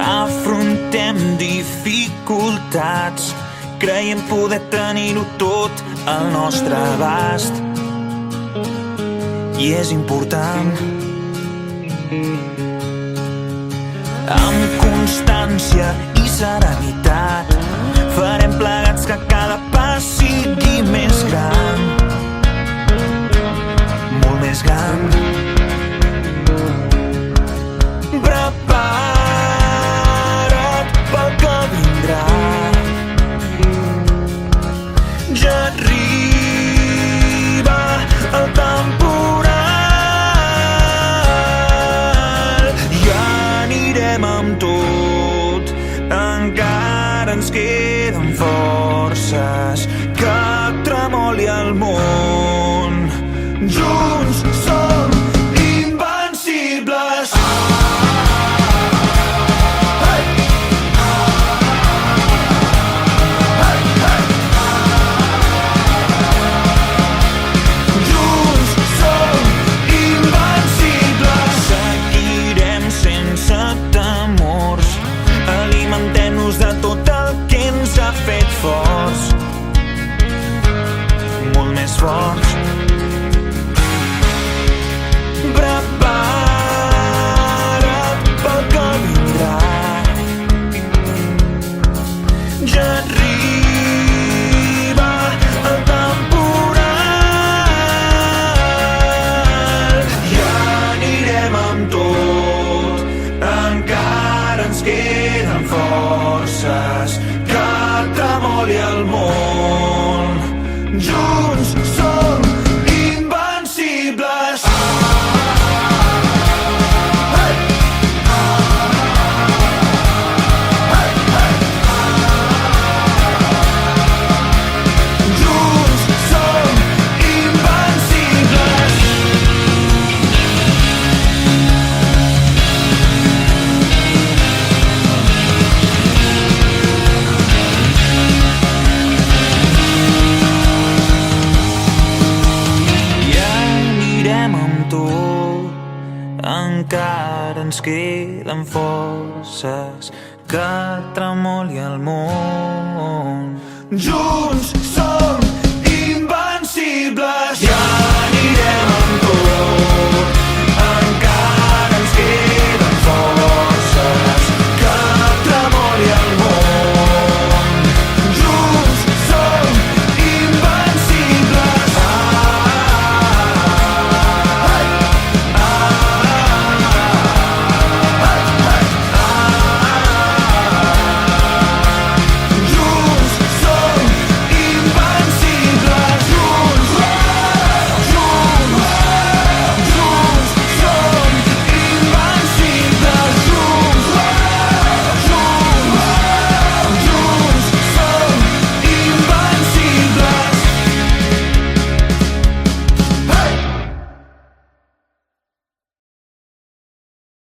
Afrontem dificultats, creiem poder tenir-ho tot al nostre abast. I és important. Amb constància i serenitat farem plegats que cada pas sigui més gran, molt més gran. Prepara't pel que vindrà. Ja arriba el temporal i anirem amb tot. Encara ens queden forces, que tremoli el món. Junts som invencibles. Junts som invencibles. Seguirem sense temors, alimentem-nos de tot el que ens ha fet forts, molt més forts. Prepara't pel que vindrà. Ja arriba el temporal i anirem amb tot. Encara ens queden forces, que tremoli el món. Junts som invencibles. Junts som invencibles. I anirem amb tot. Encara ens queden forces, que tremoli el món. Junts som invencibles. Ja